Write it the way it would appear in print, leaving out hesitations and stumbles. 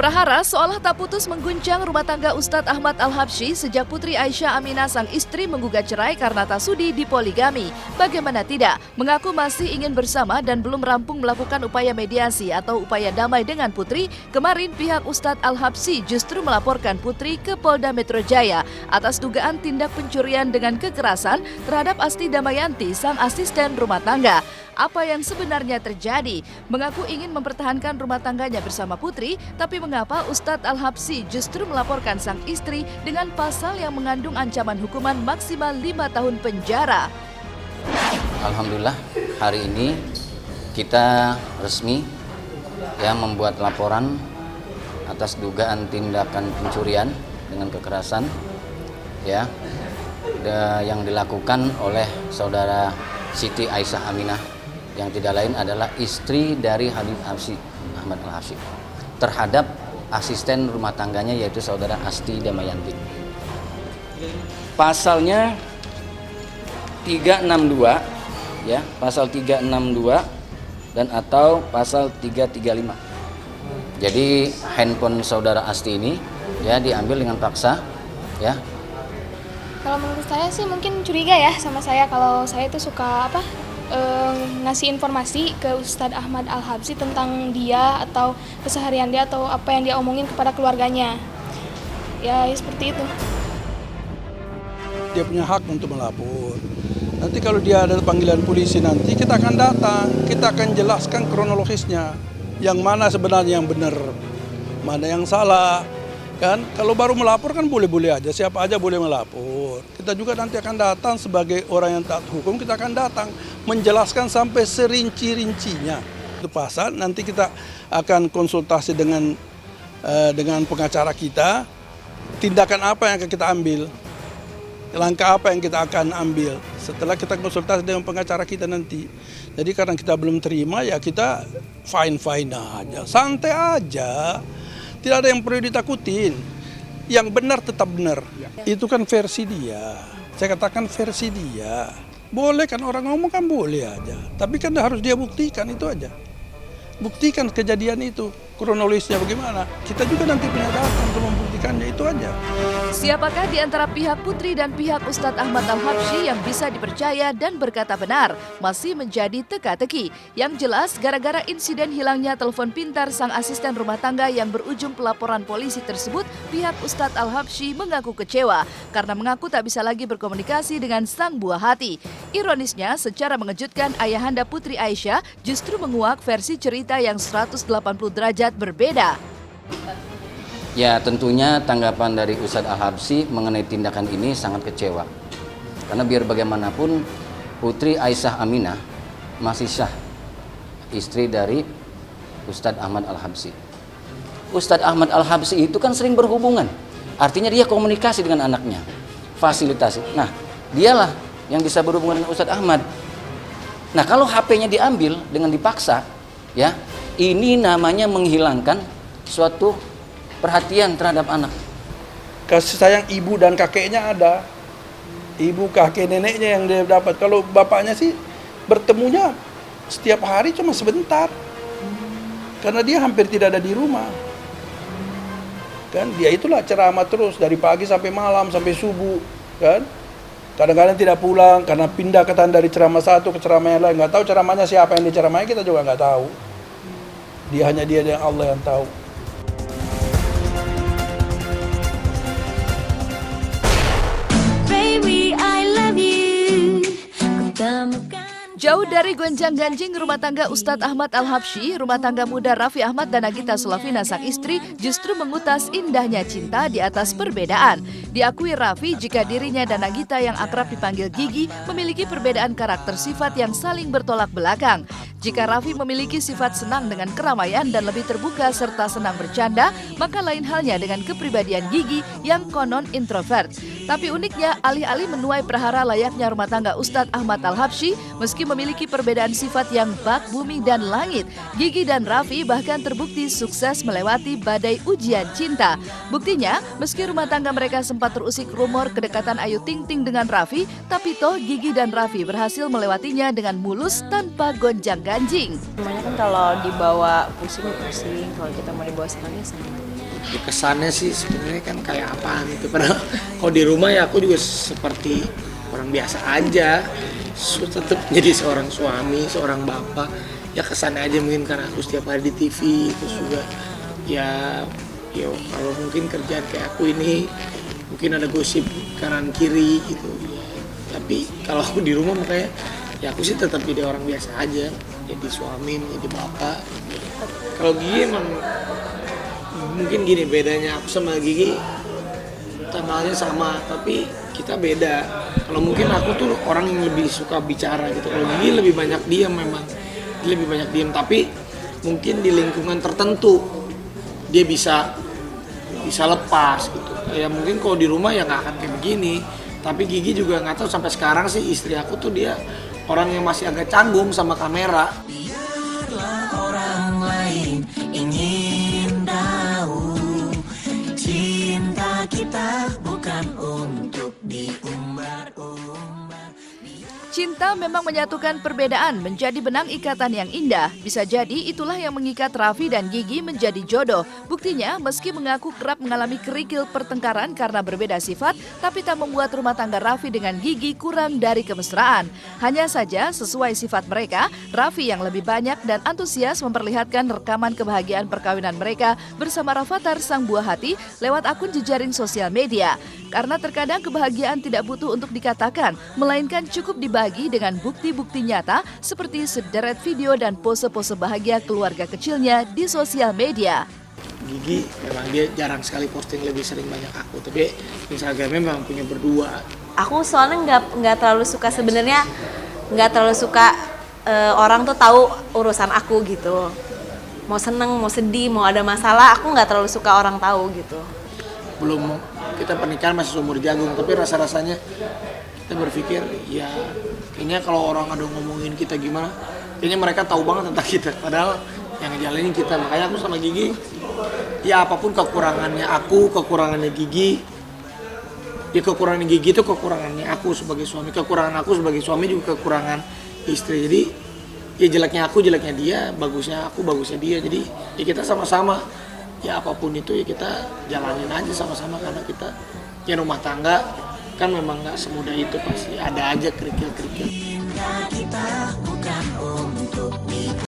Prahara seolah tak putus mengguncang rumah tangga Ustadz Ahmad Al-Habsyi sejak Putri Aisyah Aminah sang istri menggugat cerai karena tak sudi dipoligami. Bagaimana tidak, mengaku masih ingin bersama dan belum rampung melakukan upaya mediasi atau upaya damai dengan Putri. Kemarin pihak Ustadz Al-Habsyi justru melaporkan Putri ke Polda Metro Jaya atas dugaan tindak pencurian dengan kekerasan terhadap Asti Damayanti, sang asisten rumah tangga. Apa yang sebenarnya terjadi? Mengaku ingin mempertahankan rumah tangganya bersama Putri, tapi mengapa Ustadz Al-Habsyi justru melaporkan sang istri dengan pasal yang mengandung ancaman hukuman maksimal 5 tahun penjara? Alhamdulillah hari ini kita resmi membuat laporan atas dugaan tindakan pencurian dengan kekerasan yang dilakukan oleh saudara Siti Aisyah Aminah yang tidak lain adalah istri dari Habib Ahmad Al-Habsyi terhadap asisten rumah tangganya yaitu saudara Asti Damayanti. Pasalnya 362 pasal 362 dan atau pasal 335. Jadi handphone saudara Asti ini diambil dengan paksa Kalau menurut saya sih mungkin curiga ya sama saya kalau saya itu suka ngasih informasi ke Ustadz Ahmad Al-Habsyi tentang dia atau keseharian dia atau apa yang dia omongin kepada keluarganya. Ya seperti itu. Dia punya hak untuk melapor. Nanti kalau dia ada panggilan polisi nanti kita akan datang, kita akan jelaskan kronologisnya. Yang mana sebenarnya yang benar, mana yang salah. Kan kalau baru melapor kan boleh-boleh aja, siapa aja boleh melapor. Kita juga nanti akan datang sebagai orang yang taat hukum, kita akan datang menjelaskan sampai serinci-rincinya. Itu pasal nanti kita akan konsultasi dengan pengacara kita, tindakan apa yang akan kita ambil, langkah apa yang kita akan ambil setelah kita konsultasi dengan pengacara kita nanti. Jadi karena kita belum terima ya kita fine-fine aja, santai aja. Tidak ada yang perlu ditakutin. Yang benar tetap benar. Itu kan versi dia. Saya katakan versi dia. Boleh kan orang ngomong kan boleh aja. Tapi kan harus dia buktikan itu aja. Buktikan kejadian itu. Kronologisnya bagaimana. Kita juga nanti punya data untuk membuktikannya itu aja. Siapakah di antara pihak Putri dan pihak Ustadz Ahmad Al-Habsyi yang bisa dipercaya dan berkata benar masih menjadi teka-teki. Yang jelas gara-gara insiden hilangnya telepon pintar sang asisten rumah tangga yang berujung pelaporan polisi tersebut, pihak Ustadz Al-Habsyi mengaku kecewa karena mengaku tak bisa lagi berkomunikasi dengan sang buah hati. Ironisnya, secara mengejutkan ayahanda Putri Aisyah justru menguak versi cerita yang 180 derajat berbeda. Ya tentunya tanggapan dari Ustadz Al-Habsyi mengenai tindakan ini sangat kecewa. Karena biar bagaimanapun Putri Aisyah Aminah masih sah istri dari Ustadz Ahmad Al-Habsyi. Ustadz Ahmad Al-Habsyi itu kan sering berhubungan. Artinya dia komunikasi dengan anaknya, fasilitasi. Nah dialah yang bisa berhubungan dengan Ustadz Ahmad. Nah kalau HP-nya diambil dengan dipaksa, ini namanya menghilangkan suatu perhatian terhadap anak. Kasih sayang ibu dan kakeknya ada. Ibu, kakek, neneknya yang dia dapat. Kalau bapaknya sih bertemunya setiap hari cuma sebentar. Karena dia hampir tidak ada di rumah. Kan dia itulah ceramah terus dari pagi sampai malam sampai subuh, kan? Kadang-kadang tidak pulang karena pindah dari ceramah satu ke ceramah yang lain. Nggak tahu ceramahnya siapa yang diceramai, kita juga nggak tahu. Dia hanya dia dan Allah yang tahu. Jauh dari gonjang-ganjing rumah tangga Ustadz Ahmad Al-Habsyi, rumah tangga muda Raffi Ahmad dan Nagita Soelavina sang istri justru mengutas indahnya cinta di atas perbedaan. Diakui Raffi jika dirinya dan Nagita yang akrab dipanggil Gigi memiliki perbedaan karakter sifat yang saling bertolak belakang. Jika Raffi memiliki sifat senang dengan keramaian dan lebih terbuka serta senang bercanda, maka lain halnya dengan kepribadian Gigi yang konon introvert. Tapi uniknya, alih-alih menuai prahara layaknya rumah tangga Ustadz Ahmad Al-Habsyi, meski memiliki perbedaan sifat yang bak bumi dan langit, Gigi dan Raffi bahkan terbukti sukses melewati badai ujian cinta. Buktinya, meski rumah tangga mereka sempat terusik rumor kedekatan Ayu Ting Ting dengan Raffi, tapi toh Gigi dan Raffi berhasil melewatinya dengan mulus tanpa gonjang-ganjing. Namanya kan kalau dibawa pusing, kalau kita mau dibawa senang ya senang. Ya kesannya sih sebenarnya kan kayak apaan gitu. Padahal kalau di rumah ya aku juga seperti orang biasa aja. Tetap jadi seorang suami, seorang bapak. Ya kesannya aja mungkin karena aku setiap hari di TV, terus juga ya kalau mungkin kerjaan kayak aku ini mungkin ada gosip kanan kiri gitu. Tapi kalau aku di rumah makanya ya aku sih tetap jadi orang biasa aja, jadi suami, jadi bapak. Kalau Gigi emang mungkin gini bedanya aku sama Gigi, tanggalnya sama tapi kita beda. Kalau mungkin aku tuh orang yang lebih suka bicara gitu. Kalau Gigi lebih banyak diam memang, dia lebih banyak diam. Tapi mungkin di lingkungan tertentu dia bisa lepas gitu. Ya mungkin kalau di rumah ya nggak akan kayak begini. Tapi Gigi juga nggak tahu sampai sekarang sih istri aku tuh dia orang yang masih agak canggung sama kamera. Biarlah orang lain ingin tahu cinta kita bukan untuk diumbar-umbar. Cinta memang menyatukan perbedaan menjadi benang ikatan yang indah. Bisa jadi itulah yang mengikat Raffi dan Gigi menjadi jodoh. Buktinya, meski mengaku kerap mengalami kerikil pertengkaran karena berbeda sifat, tapi tak membuat rumah tangga Raffi dengan Gigi kurang dari kemesraan. Hanya saja, sesuai sifat mereka, Raffi yang lebih banyak dan antusias memperlihatkan rekaman kebahagiaan perkawinan mereka bersama Rafathar sang buah hati lewat akun jejaring sosial media. Karena terkadang kebahagiaan tidak butuh untuk dikatakan, melainkan cukup dibagi dengan bukti-bukti nyata seperti sederet video dan pose-pose bahagia keluarga kecilnya di sosial media. Gigi memang dia jarang sekali posting, lebih sering banyak aku. Tapi Instagramnya memang punya berdua. Aku soalnya nggak terlalu suka sebenarnya, nggak terlalu suka orang tuh tahu urusan aku gitu. Mau seneng, mau sedih, mau ada masalah, aku nggak terlalu suka orang tahu gitu. Belum, kita pernikahan masih seumur jagung, tapi rasa-rasanya kita berpikir ya kayaknya kalau orang ada ngomongin kita gimana, kayaknya mereka tahu banget tentang kita, padahal yang ngejalanin kita. Makanya aku sama Gigi, ya apapun kekurangannya aku, kekurangannya Gigi, ya kekurangan Gigi itu kekurangannya aku sebagai suami, kekurangan aku sebagai suami juga kekurangan istri. Jadi ya jeleknya aku, jeleknya dia, bagusnya aku, bagusnya dia. Jadi ya kita sama-sama, ya apapun itu ya kita jalanin aja sama-sama, karena kita ya rumah tangga kan memang nggak semudah itu, pasti ada aja kerikil-kerikil. Cinta kita bukan untuk